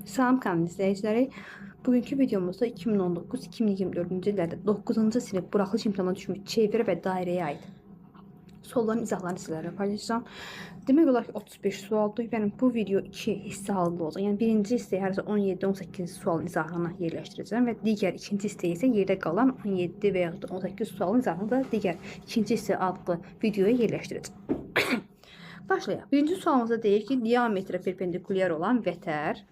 Salam kanal izləyiciləri. Bugünkü videomuzda 2019-2024-cü illərdə 9-cu sinif buraxılış imtahana düşmüş çevrə və dairəyə aid sualların izahlarını sizlərlə paylaşacağam. Demək olar ki 35 sualdır. Yəni bu video 2 hissə halında olacaq. Yəni birinci hissəyə hər 17-18 sualın izahını yerləşdirəcəm və digər ikinci hissəyə isə yerdə qalan 17 və yaxud da 18 sualın izahını da digər ikinci hissə adlı videoya yerləşdirəcəm. Başlayaq. Birinci sualımızda deyir ki, diametrə perpendikulyar olan vətər,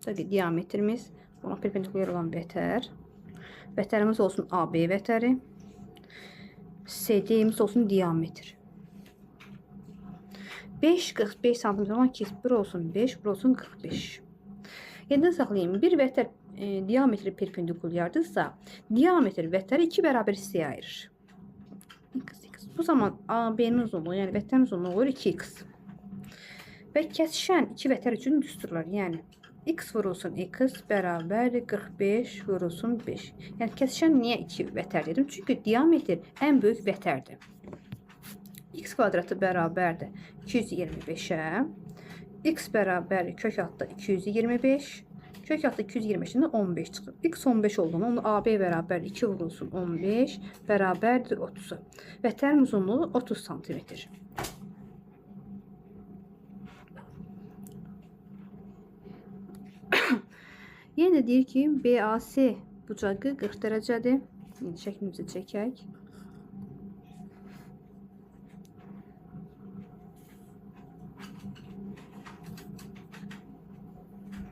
diametrimiz ona perpendikulyar olan vətərimiz olsun AB vətəri, CD'miz olsun diametr. 5-45 cm olan kesim, bir olsun 5, bir olsun 45. Yadda saxlayın, bir vətər diametri perpendikulyardırsa, diametr vətəri 2 bərabər hissəyə ayırır. Bu zaman AB'nin uzunluğu, yəni vətərin uzunluğu olur 2x. Və kəsişən iki vətər üçün düsturlar, yəni x vurulsun x bərabər 45 vurulsun 5. Yəni kəsişən niyə 2 vətər dedim? Çünki diametr ən böyük vətərdir. X kvadratı bərabərdir 225-ə. X bərabər kök altda 225. Kök altda 225-dən 15 çıxır. X 15 olduğunu, onu AB bərabər 2 vurulsun 15 bərabərdir 30. Vətərin uzunluğu 30 cm. Yenə deyir ki, BAC bucağı 40 dərəcədir. İndi şəklimizi çəkək.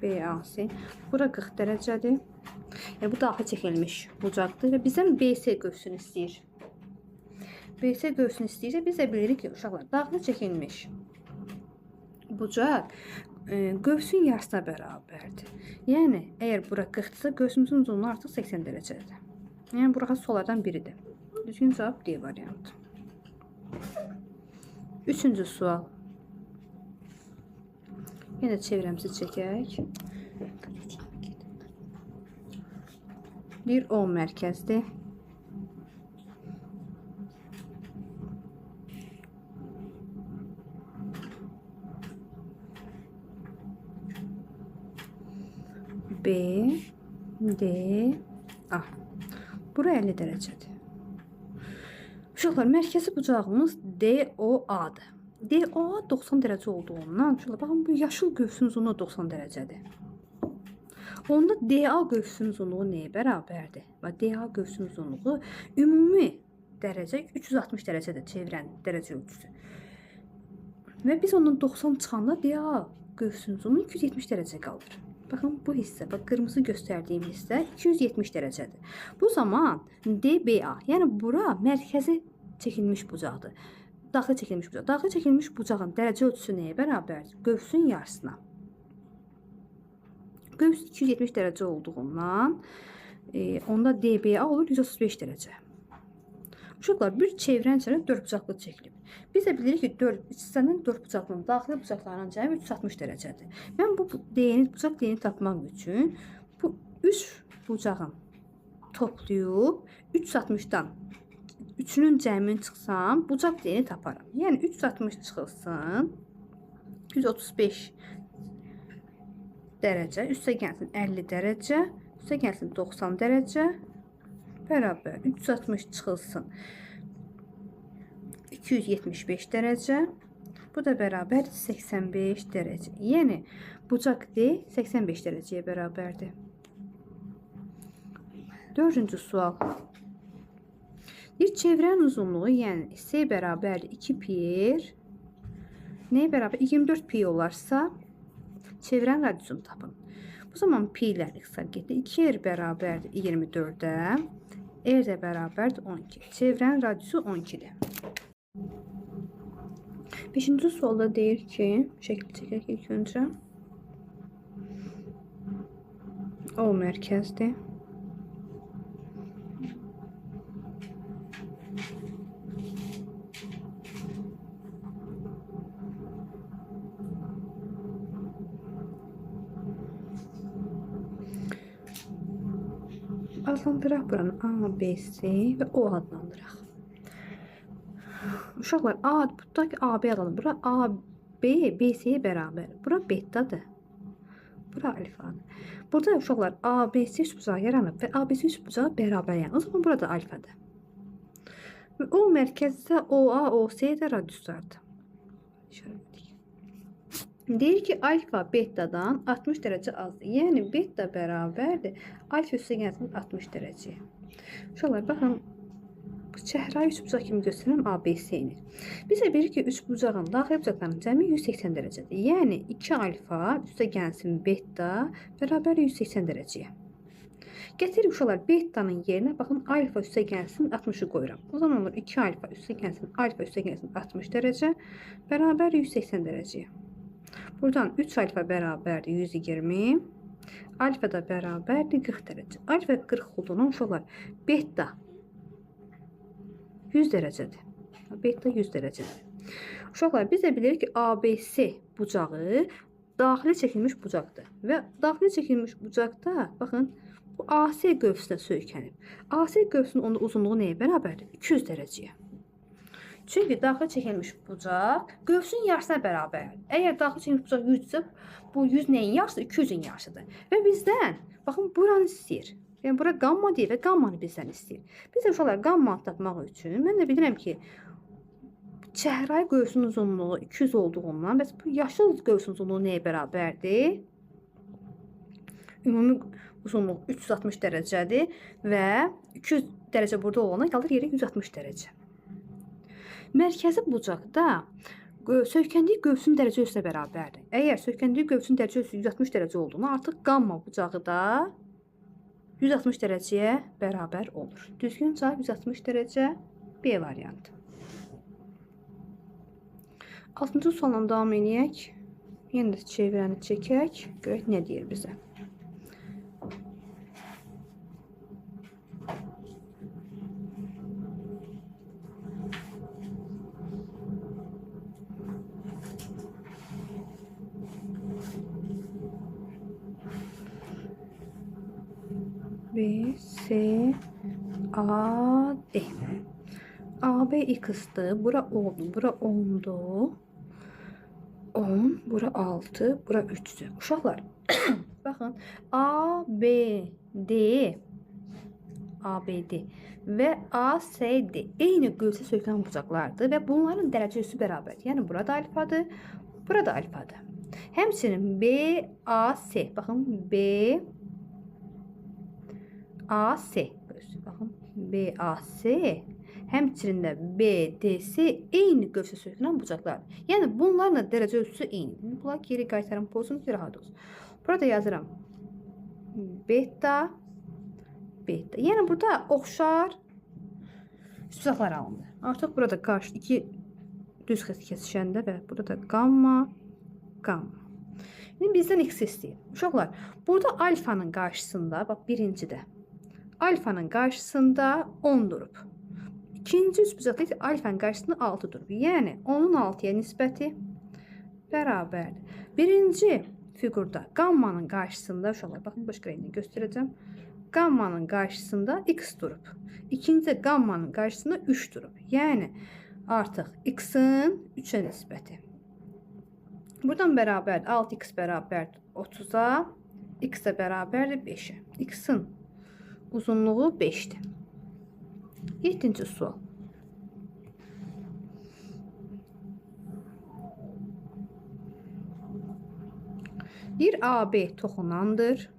BAC. Bura 40 dərəcədir. Yəni, bu daxil çəkilmiş bucaqdır və bizdən BC qövsünü istəyir. BC qövsünü istəyirsə, biz də bilirik ki, uşaqlar, daxil çəkilmiş bucaq qövsün yarısına bərabərdir. Yəni, əgər bura 40-dırsa, qövsümüzün uzunluğu artıq 80 dərəcədir. Yəni, bura suallardan biridir. Düzgün cavab D variantı. Üçüncü sual. Yenə çevrəmizi çəkək. Bir O mərkəzdir. B, D, A. Bura 50 dərəcədir. Uşaqlar, mərkəzi bucağımız DOA-dır. DOA 90 dərəcə olduğundan, uşaqlar, baxın, bu yaşıl qövsün uzunluğu 90 dərəcədir. Onda DA qövsün uzunluğu nəyə bərabərdir? Və DA qövsün uzunluğu ümumi dərəcə 360 dərəcədir, çevrən dərəcə ölçüsü. Və biz ondan 90 çıxanda DA qövsün uzunluğu 270 dərəcə qalır. Baxın, bu hissə, bax, qırmızı göstərdiyim hissə 270 dərəcədir. Bu zaman DBA, yəni bura mərkəzi çəkilmiş bucaqdır. Daxil çəkilmiş bucaq. Daxil çəkilmiş bucağın dərəcə ölçüsü nəyə bərabərdir? Qövsün yarısına. Qövs 270 dərəcə olduğundan onda DBA olur 135 dərəcə. Uşaqlar, bir çevrən içəri 4 bucaqlı çəkilib. Biz də bilirik ki, hissənin 4 bucaqlının daxili bucaqlarının cəmi 360 dərəcədir. Mən bu bucaq D-ni tapmaq üçün bu 3 bucağın toplayıb 360-dan 3-ünün cəmini çıxsam, bucaq D-ni taparam. Yəni 360 çıxılsın 135 dərəcə, üstə gəlsin 50 dərəcə, üstə gəlsin 90 dərəcə bərabər 360 çıxılsın 275 dərəcə, bu da bərabər 85 dərəcə. Yəni, bucaq D 85 dərəcəyə bərabərdir. Dördüncü sual. Bir çevrənin uzunluğu, yəni S bərabər 2 pi nəyə bərabər? 24 pi olarsa, çevrənin radiusunu tapın. Bu zaman pi ilə x-lar getdi. 2r bərabərdir 24-də, r də bərabərdir 12. Çevrənin radiusu 12-dir. Beşinci sualda deyir ki, şəkil çəkək ilk öncə. O mərkəzdir. Adlandıraq buranı A, B, C və O adlandıraq. Uşaqlar, tutaq ki, AB adlandırır. Bura A, B, BC-yə bərabər. Bura betadır. Bura alfadır. Burada uşaqlar ABC üçbucağı yaranıb və ABC üçbucağı bərabər yəni. O zaman burada alfadır. Və o mərkəzdə OA, OC də radiuslardır. Deyir ki, alfa betadan 60 dərəcə azdır. Yəni beta bərabərdir alfa üstəgəlsin 60 dərəcəyə. Uşaqlar baxın, çəhrayı üçbucaq kimi göstərəm ABC-ni. Bizə bilir ki, üçbucağın daxili bucaqlarının cəmi 180 dərəcədir. Yəni 2 alfa üstəgəlsin beta bərabər 180 dərəcəyə. Gətirir uşaqlar betanın yerinə baxın alfa üstəgəlsin 60-ı qoyuram. O zaman olur 2 alfa üstəgəlsin 60 dərəcə bərabər 180 dərəcəyə. Buradan 3 alfa bərabərdir 120. Alfa da bərabərdir 40 dərəcə. Alfa 40 olduğundan uşaqlar beta 100 dərəcədir. Beta 100 dərəcədir. Uşaqlar biz də bilirik ki, ABC bucağı daxili çəkilmiş bucaqdır. Və daxili çəkilmiş bucaqda baxın bu AC qövsünə söykənib. AC qövsünün onun uzunluğu nəyə bərabərdir? 200 dərəcəyə. Çünki daxil çəkilmiş bucaq qövsün yarısına bərabərdir. Əgər daxil çəkilmiş bucaq 100-dsə, bu 100 nəyin yarısı? 200-ün yarısıdır. Və bizdən, baxın, buranı istəyir. Yəni, bura qamma deyil və qammanı bizdən istəyir. Biz də uşaqlar qammanı tapmaq üçün, mən də bilirəm ki, çəhrayı qövsün uzunluğu 200 olduğundan, bəs bu yaşıl qövsün uzunluğu nəyə bərabərdir? Ümumi uzunluq 360 dərəcədir və 200 dərəcə burada olana qalır yeri 160 dərəcə. Mərkəzi bucaqda söykəndiyi qövsün dərəcə ölçüsünə bərabərdir. Əgər söykəndiyi qövsün dərəcə ölçüsü 160 dərəcə olduğunu, artıq qamma bucağı da 160 dərəcəyə bərabər olur. Düzgün cavab 160 dərəcə B variantı. 6-cı sualla davam edək. Yenə də çevirəni çəkək. Görək nə deyir bizə. B, C, A, D. A, B x'dır. Bura 10'du. Bura 10'du. 10, bura 6, bura 3'dür. Uşaqlar, baxın. A, B, D, A, B, D və A, C, D eyni qövsə söykənən bucaqlardır və bunların dərəcəsi bərabərdir. Yəni, burada alfadır, burada alfadır. Həmçinin B, A, C. Baxın, B, A, C. Baxın, B, A, C. Həmçinin də B, D, C eyni qövsə söykənən bucaqlardır. Yəni, bunlarla dərəcə ölçüsü eynidir. Bunlar geri qaytarım pozum ki, rahat olsun. Burada yazıram beta, beta. Yəni, burada oxşar üçbucaqlar alınır. Artıq burada qarşı iki düz xətt kəsişəndə və burada qamma, qamma. Yəni, bizdən x istəyir. Uşaqlar, burada alfanın qarşısında, bax, birincidə alfanın qarşısında 10 durub. İkinci üçbucaqda isə alfanın qarşısında 6 durub. Yəni, 10-un 6-ya nisbəti bərabərdir. Birinci fiqurda qammanın qarşısında, uşaqlar, baxın, başqa rənglə göstərəcəm. Qammanın qarşısında x durub. İkinci qammanın qarşısında 3 durub. Yəni, artıq x-in 3-ə nisbəti. Buradan bərabərdir. 6x bərabərdir 30-a. X də bərabərdir 5-ə. X-in uzunluğu 5'dir. 7-ci sual. Bir AB toxunandır.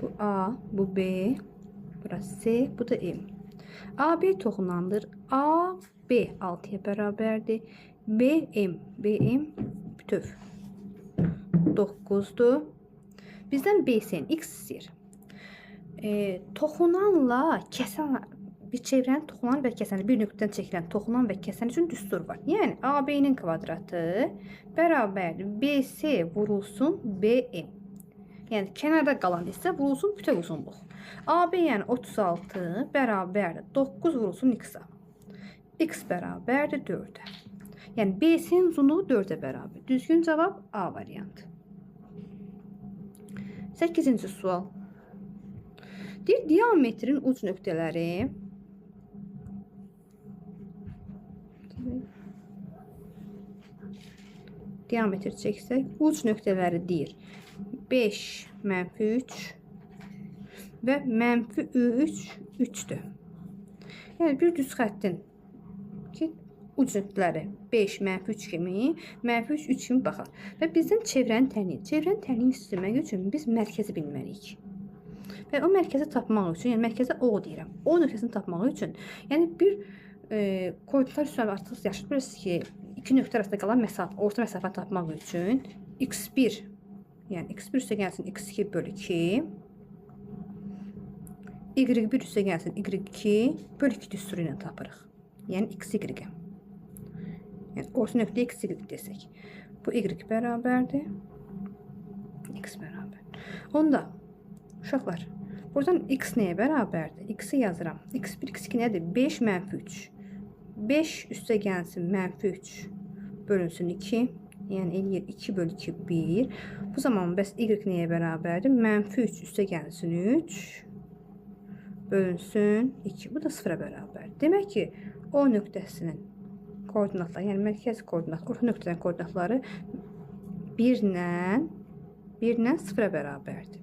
Bu A, bu B, burası C, bu da M. AB toxunandır. A, B 6'ya bərabərdir. BM, BM bütöv 9'dur. Bizdən BC'nin x istəyir. Toxunanla kəsən, bir çevrənin toxunan və kəsəni, bir nöqtədən çəkilən toxunan və kəsən üçün düstur var. Yəni, AB-nin kvadratı bərabərdir. BC vurulsun BM. Yəni, kənarda qalan isə vurulsun bütöv uzunluq. AB, yəni 36 bərabərdir. 9 vurulsun x-a. X bərabərdir 4-ə. Yəni, BC-nin uzunluğu 4-ə bərabər. Düzgün cavab A variantı. 8-ci sual. Deyir, diametrin uc nöqtələri diametr çəksək, uc nöqtələri deyir 5, -3 və -3, 3'dür. Yəni bir düz xəttin ki, uc nöqtələri 5, -3 kimi, -3, 3 kimi baxar. Və bizdən çevrəni təyin etmək üçün biz mərkəzi bilməliyik. Və o mərkəzi tapmaq üçün, yəni mərkəzə O deyirəm. O nöqtəsini tapmaq üçün, yəni bir koordinatlar üstündə artıq yaşayırız ki, iki nöqtə arasında qalan məsafə, orta məsafə tapmaq üçün x1, yəni x1 üstə gəlsin x2 bölü 2, y1 üstə gəlsin y2 bölü 2 düsturu ilə tapırıq. Yəni x, y. Yəni orta nöqtə x, y desək. Bu y bərabərdir, x bərabər. Onda uşaqlar, buradan x nəyə bərabərdir? X-i yazıram. x1, x2 nədir? 5, -3. 5 üstə gəlsin -3 bölünsün 2. Yəni eləyir 2 bölü 2, 1. Bu zaman bəs y nəyə bərabərdir? -3 üstə gəlsin 3 bölünsün 2. Bu da 0-a bərabər. Demək ki, O nöqtəsinin koordinatları, yəni mərkəz koordinat, orta nöqtənin koordinatları 1 ilə 0-a bərabərdir.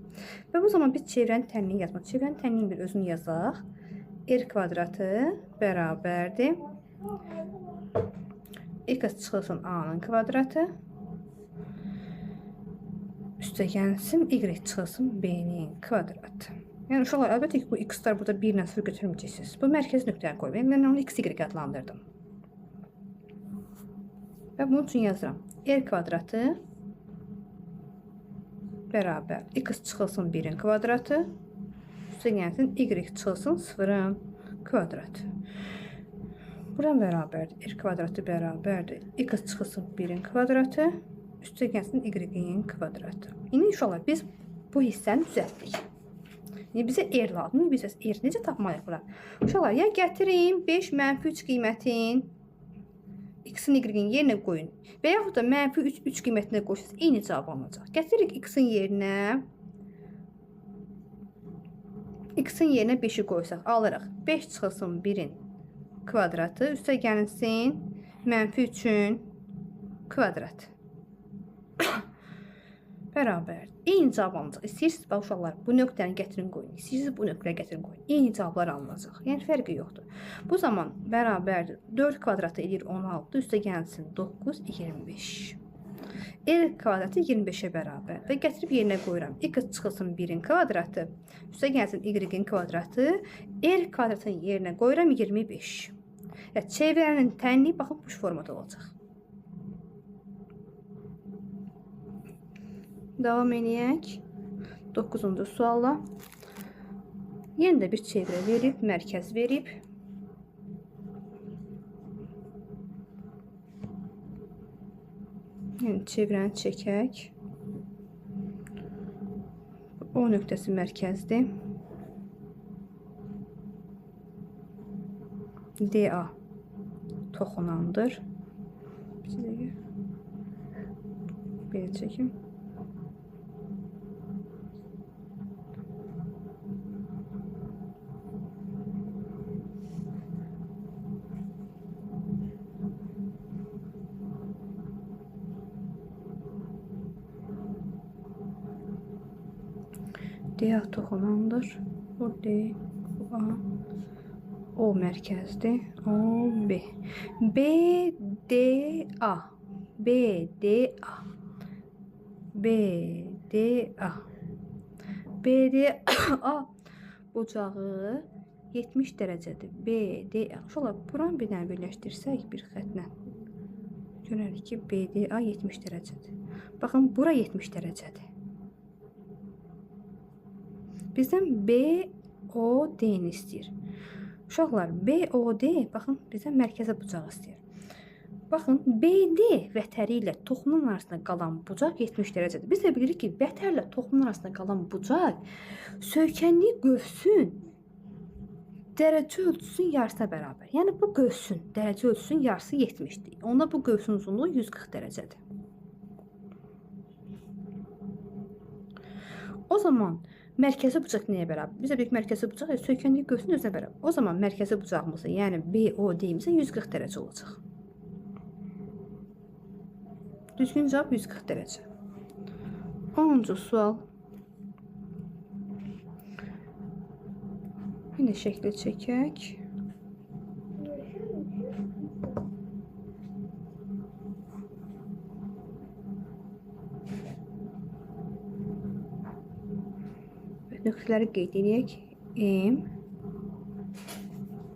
Və bu zaman biz çevrənin tənliyini yazmaq. Çevrənin tənliyinin bir özünü yazaq. R kvadratı bərabərdir. X çıxılsın A-nın kvadratı. Üstə gəlsin Y çıxılsın B-nin kvadratı. Yəni uşaqlar, əlbəttə ki, bu x-lar burada 1 ilə 0 götürməyəcəksiniz. Bu mərkəz nöqtəni qoyayım. Mən onu x, y adlandırdım. Və bunun üçün yazıram. R kvadratı bərabər x çıxılsın 1-in kvadratı, üstə gəlsin y çıxılsın 0-ın kvadratı. Buradan bərabərdir. R kvadratı bərabərdir. X çıxılsın 1-in kvadratı, üstə gəlsin y-in kvadratı. İndi uşaqlar, biz bu hissəni düzəltdik. Yəni bizə R lazımdır. Biz R necə tapmalıyıq bura? Uşaqlar, ya gətirin 5 -3 qiymətin x-in y-in yerinə qoyun. Və yaxud da -3, 3 qiymətinə qoysanız eyni cavab alınacaq. Gətiririk x-in yerinə 5-i qoysaq alırıq. 5 çıxılsın 1-in kvadratı, üstə gəlinsin -3-ün kvadratı. Bərabər. Eyni cavab alınacaq. İstəyirsiniz, bax uşaqlar, bu nöqtəni gətirin qoyun. İstəyirsiniz, bu nöqtəni gətirin qoyun. Eyni cavablar alınacaq. Yəni fərqi yoxdur. Bu zaman bərabərdir. 4 kvadratı edir 16, üstə gəlsin 9, 25. R kvadratı 25-ə bərabər. Və gətirib yerinə qoyuram. X çıxılsın 1-in kvadratı, üstə gəlsin y-in kvadratı, R kvadratın yerinə qoyuram 25. Yəni çevrənin tənliyi baxın bu formada olacaq. Davam edək. 9-cu sualla. Yenə də bir çevrə verib, mərkəz verib. Yəni çevrəni çəkək. O nöqtəsi mərkəzdir. DA toxunandır. Belə çəkim. DA toxunandır. Bu D, bu A. O mərkəzdir. O B. B, D, A. B, D, A. B, D, A. B, D, A bucağı 70 dərəcədir. B, D, A. Şöyle buranı bir dənə birləşdirsək bir xətlə. Görərik ki, B, D, A 70 dərəcədir. Baxın, bura 70 dərəcədir. Bizdən BOD-ni istəyir. Uşaqlar, BOD, baxın, bizdən mərkəzə bucağı istəyir. Baxın, BD vətəri ilə toxumun arasında qalan bucaq 70 dərəcədir. Biz də bilirik ki, vətərlə toxumun arasında qalan bucaq söykənliyi qövsün dərəcə ölçüsünün yarısına bərabər. Yəni, bu qövsün dərəcə ölçüsünün yarısı 70-dir. Onda bu qövsün uzunluğu 140 dərəcədir. O zaman mərkəzi bucaq nəyə bərabər? Bizə bir mərkəzi bucaq söykənliyi qövsün özünə bərabər. O zaman mərkəzi bucağımızı, yəni BOD-imizə 140 dərəcə olacaq. Düzgün cavab 140 dərəcə. 10-cu sual. Yine şəkli çəkək. Nöqtələri qeyd edək. M,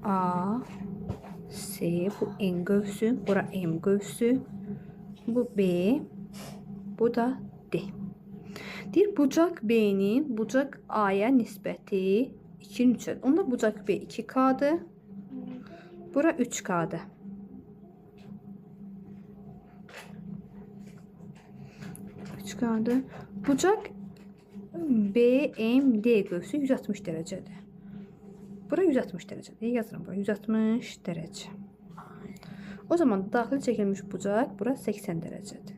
A, C, bu N qövsü, bura M qövsü, bu B, bu da D. Deyir, bucaq B'nin bucaq A'ya nisbəti 2-nin 3-ədir. Onda bucaq B 2K'dır, bura 3K'dır. Bucaq BMD qövsü 160 dərəcədir. Bura 160 dərəcədir. Yazıram bura 160 dərəcə. O zaman daxil çəkilmiş bucaq bura 80 dərəcədir.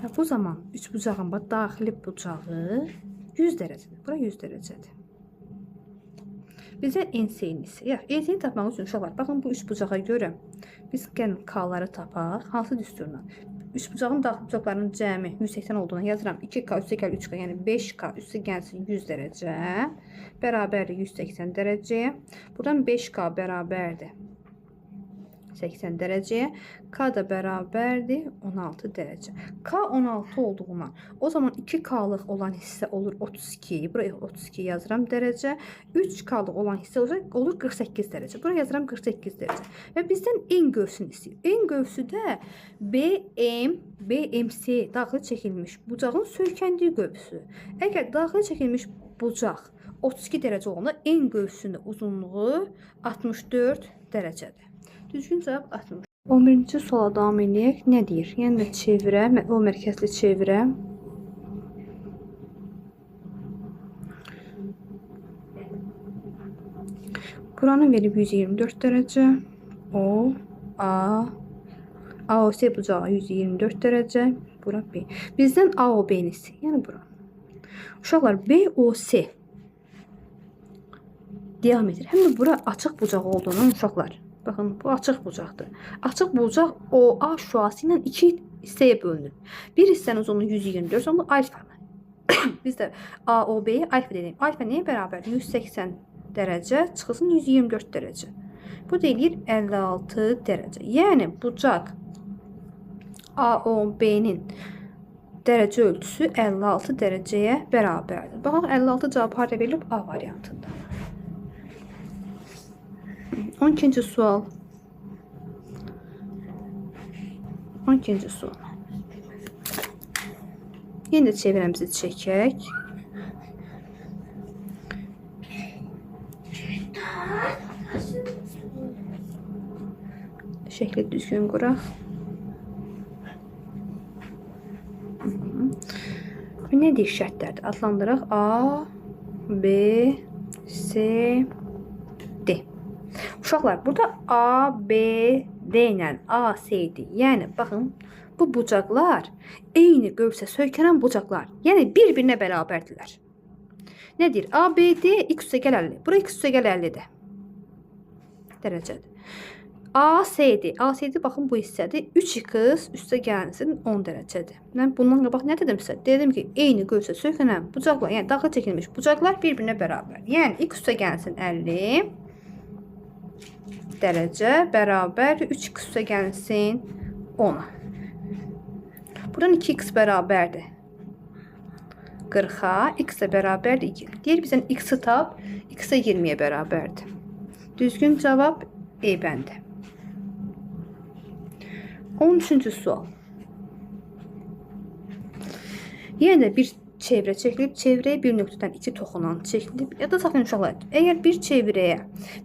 Və bu zaman üç bucağın daxili bucağı 100 dərəcədir. Bura 100 dərəcədir. Bizə NC-ni tapmaq üçün uşaqlar, baxın bu üç bucağa görə biz gəlin K-ları tapaq. Hansı düsturla? Üç bucağın daxil bucaqlarının cəmi 180 olduğuna yazıram. 2K üstə gəl 3K, yəni 5K üstə gəlsin 100 dərəcə. Bərabərdir 180 dərəcəyə. Buradan 5K bərabərdir 80 dərəcəyə. K da bərabərdir 16 dərəcə. K 16 olduğuna, o zaman 2K'lıq olan hissə olur 32. Buraya 32 yazıram dərəcə. 3K'lıq olan hissə olur 48 dərəcə. Buraya yazıram 48 dərəcə. Və bizdən N qövsünü istəyir. N qövsüdə BMC daxil çəkilmiş bucağın söykəndiyi qövsü. Əgər daxil çəkilmiş bucaq 32 dərəcə olanda N qövsünün uzunluğu 64 dərəcədir. Düzgün cavab 60. 11-ci suala davam edək. Nə deyir? Yəni də çevirə, o mərkəzli çevirə. Buranı verib 124 dərəcə. O, A, AOC bucağı 124 dərəcə. Bura B. Bizdən AOB-ni istəyir. Yəni bura. Uşaqlar, BOC diametr. Həm də bura açıq bucaq olduğundan uşaqlar. Baxın, bu açıq bucaqdır. Açıq bucaq OA şüası ilə 2 hissəyə bölünür. Bir hissənin uzunluğu 124, onu alfa. Biz də AOB-yə alfa dedik. Alfa nəyə bərabər? 180 dərəcə çıxılsın 124 dərəcə. Bu deyir 56 dərəcə. Yəni bucaq AOB-nin dərəcə ölçüsü 56 dərəcəyə bərabərdir. Baxın, 56 cavab harda verilib? A variantında. 12-ci sual. 12-ci sual. Yenə də çevirəmizi çəkək. Şəkli düzgün quraq. Nə deyir şərtlərdir? Adlandıraq. A, B, C, D. Uşaqlar, burada A, B, D ilə A, C idi. Yəni, baxın, bu bucaqlar eyni qövsə söykənən bucaqlar. Yəni, bir-birinə bərabərdirlər. Nədir? A, B, D, x üstə gəl 50. Bura x üstə gəl 50-dir. Dərəcədir. A, C-dir. A, C-dir, baxın, bu hissədir. 3x üstə gəlsin 10 dərəcədir. Mən bundan qabaq nə dedimsə? Dedim ki, eyni qövsə söykənən bucaqlar, yəni daxil çəkilmiş bucaqlar bir-birinə bərabər. Yəni, x üstə gəlsin 50 dərəcə bərabər 3x üstə gəlsin 10-a. Buradan 2x bərabərdir 40-a, x də bərabərdir 2. Deyir bizdən x-i tap, x də 20-yə bərabərdir. Düzgün cavab E bəndi. 13-cü sual. Yenə də bir çevrə çəkilib, çevrəyə bir nöqtədən 2 toxunan çəkilib. Ya da saxlayın uşaqlar, əgər bir çevrəyə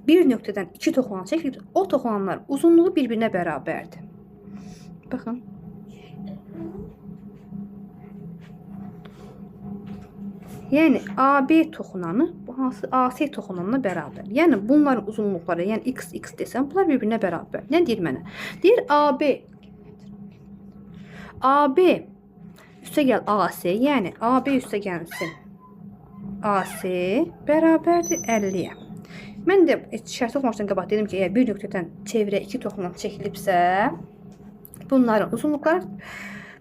bir nöqtədən 2 toxunan çəkilib, o toxunanlar uzunluğu bir-birinə bərabərdir. Baxın. Yəni AB toxunanı bu hansı AC toxunanına bərabər. Yəni bunların uzunluqları, yəni x desəm, bunlar bir-birinə bərabər. Nə deyir mənə? Deyir AB üstə gəl AC, yəni AB üstə gəlsin AC bərabərdir 50-yə. Mən də şərti oxumamışdan qabaq dedim ki, əgər bir nöqtədən çevrə 2 toxunan çəkilibsə, Bunların uzunlukları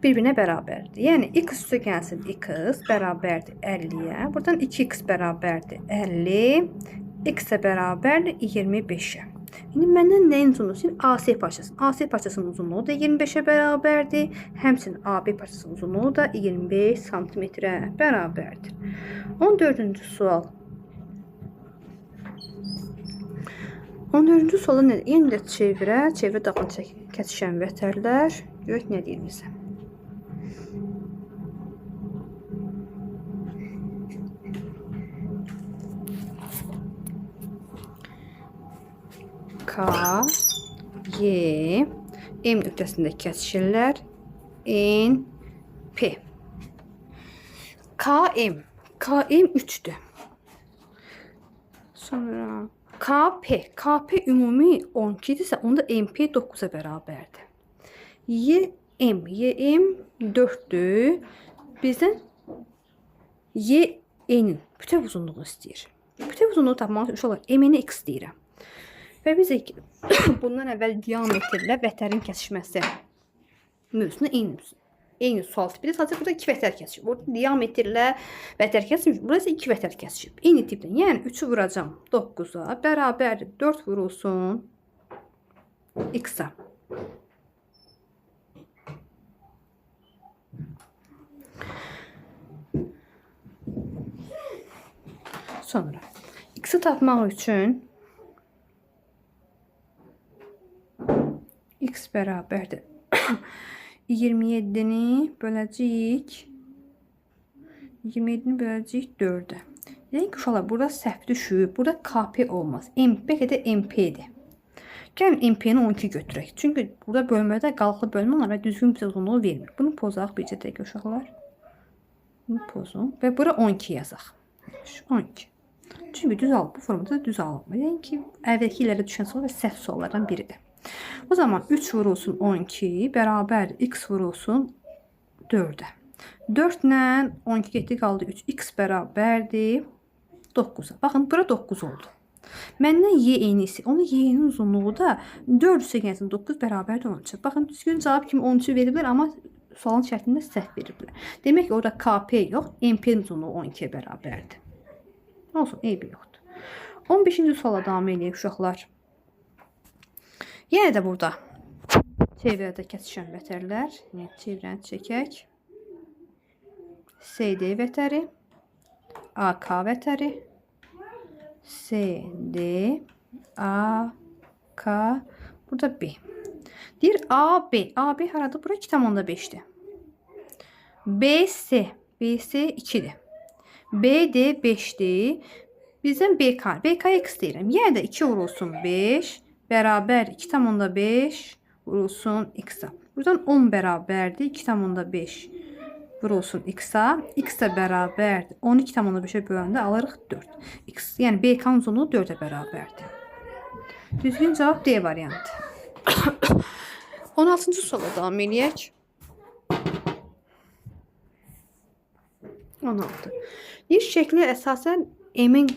birbirine bərabərdir. Yəni x üstə gəlsin x bərabərdir 50-yə. Buradan 2x bərabərdir 50. X də bərabərdir 25-ə. İndi məndən nəyin uzunluğu? AC parçasının. AC parçasının uzunluğu da 25-ə bərabərdir. Həmçinin AB parçasının uzunluğu da 25 santimetrə bərabərdir. 14-cü sual. 14-cü sualda nədir? Yenə də çevrə daxil kəsişən vətərlər. Görək nə deyir bizə. K, Y, M nöqtəsində kəsişirlər. N, P. KM 3'dür. Sonra KP ümumi 12'dirsə, onda MP 9'a bərabərdir. YM 4'dür. Bizdən YN'in bütöv uzunluğu istəyir. Bütöv uzunluğu tapmaq üçün uşaqlar MN x deyirəm. Və biz bundan əvvəl diametrlə vətərin kəsişməsi mövzusunu eyni sual tipidir. Sadəcə burada 2 vətər kəsişib. Burada diametrlə vətər kəsişib. Burası 2 vətər kəsişib. Eyni tipdən. Yəni 3'ü vuracam 9'a. Bərabərdir 4 vurulsun x-a. Sonra x-i tapmaq üçün x bərabərdir 27'ni böləcəyik 4'ə. Yəni ki, uşaqlar, burada səhv düşüb. Burada KP olmaz. MP də MP'dir. Gəlin MP-ni 12 götürək. Çünki burada bölmədə qalıqlı bölmə var və düzgün bizə uzunluğu vermir. Bunu pozaq bircə dəqiqə uşaqlar. Bunu pozun və bura 12 yazaq. 12. Çünki düz alıb, bu formada düz alınmır. Yəni ki, əvvəlki illərdə düşən sual və səhv suallardan biridir. O zaman 3 vurulsun 12 bərabər x vurulsun 4'ə. 4 ilə 12 getdi, qaldı 3. X bərabərdir 9'a. Baxın, bura 9 oldu. Məndən y enisi, onun y-nin uzunluğu da 4 üstə gəlsin 9 bərabərdir 13. Baxın, düzgün cavab kimi 13'ü veriblər, amma sualın şərtində səhv veriblər. Demək ki, orada KP yox, MP-nin uzunluğu 12'yə bərabərdir. Olsun, eybi yoxdur. 15-ci suala davam edək uşaqlar. Yenə də burada çevrədə kəsişən vətərlər. Çevrəni çəkək. CD vətəri, AK vətəri, CD, AK, burada B. Deyir AB. AB haradır? Bura 2,5'dir. BC 2'dir. BD 5'dir. Bizdən BK. BK x deyirəm. Yəni də 2 vurulsun 5 bərabər 2,5 vurulsun x-a. Buradan 10 bərabərdir. 2,5 vurulsun x-a. X də bərabərdir. 12,5'ə böləndə alırıq 4. X, yəni BK-nın uzunluğu 4'ə bərabərdir. Düzgün cavab D variantı. 16-cı suala davam edək. 16. Bir şəkli əsasən M-in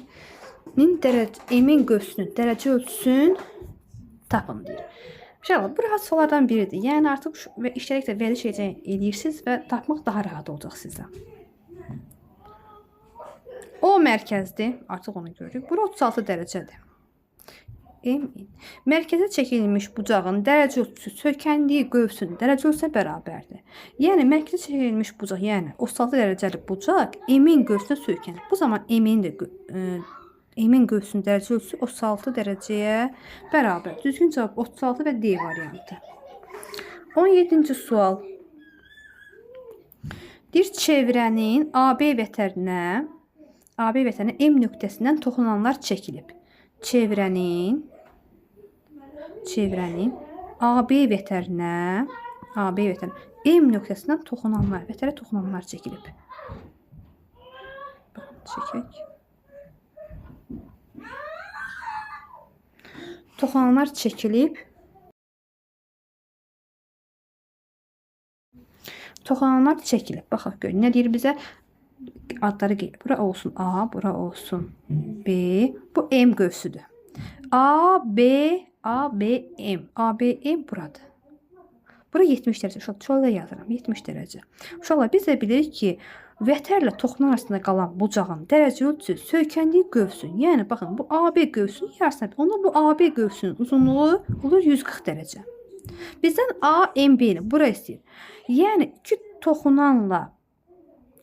qövsünün dərəcə ölçüsün tapın deyir. İnşallah bu rahat suallardan biridir. Yəni artıq işlərəklə veriş edirsiniz və tapmaq daha rahat olacaq sizə. O mərkəzdir. Artıq onu görürük. Bura 36 dərəcədir. Mərkəzə çəkilmiş bucağın dərəcə ölçüsü sökəndiyi qövsün dərəcə ölçüsünə bərabərdir. Yəni mərkəzə çəkilmiş bucaq, yəni 36 dərəcəli bucaq M-in qövsünə söykənir. Bu zaman M-in qövsünün dərəcə ölçüsü 36 dərəcəyə bərabər. Düzgün cavab 36 və D variantı. 17-ci sual. Bir çevrənin AB vətərinə M nöqtəsindən toxunanlar çəkilib. Çevrənin AB vətərinə M nöqtəsindən vətərə toxunanlar çəkilib. Çəkək. Toxunanlar çəkilib. Baxaq gör. Nə deyir bizə? Adları qeyd. Bura olsun A, bura olsun B. Bu M qövsüdür. A, B, M buradır. Bura 70 dərəcə. Uşaq çöldə yazıram. 70 dərəcə. Uşaqlar biz də bilirik ki, vətərlə toxunun arasında qalan bucağın dərəcə ölçüsü söykəndiyi qövsün. Yəni baxın, bu AB qövsünün yarısına. Onda bu AB qövsünün uzunluğu olur 140 dərəcə. Bizdən AMB-ni bura istəyir. Yəni iki toxunanla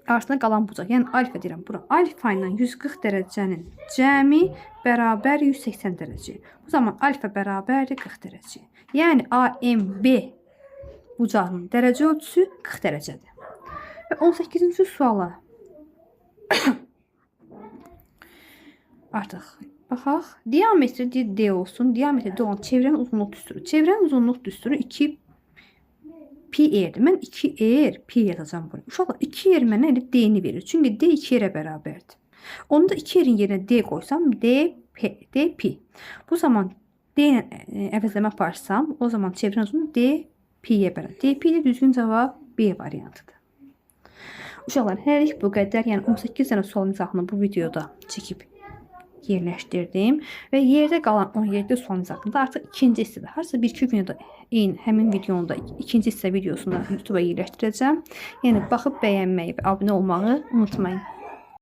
arasında qalan bucaq, yəni alfa deyirəm bura. Alfa ilə 140 dərəcənin cəmi bərabər 180 dərəcə. Bu zaman alfa bərabərdir 40 dərəcə. Yəni AMB bucağının dərəcə ölçüsü 40 dərəcədir. Və 18-ci suala artıq baxaq. Diametri D olsun. Diametri D olan çevrənin uzunluq düsturu. Çevrənin uzunluq düsturu 2 pi erdir. Mən 2 er pi yazacağım buraya. Uşaqlar 2 er mənə D-ni verir. Çünki D 2 yerə bərabərdir. Onu da 2 erin yerinə D qoysam D pi. Bu zaman D ilə əvəzləmə aparsam, o zaman çevrənin uzunluğu D pi'yə bərabər. D pi də düzgün cavab B variantıdır. Uşaqlar, hələlik bu qədər. Yəni 18 dənə sualın izahını bu videoda çəkib yerləşdirdim və yerdə qalan 17 sualın izahında artıq ikinci hissədə, harca 1-2 gündə eyni həmin videonun da ikinci hissə videosunu YouTube'a yerləşdirəcəm. Yəni baxıb bəyənməyi və abunə olmağı unutmayın.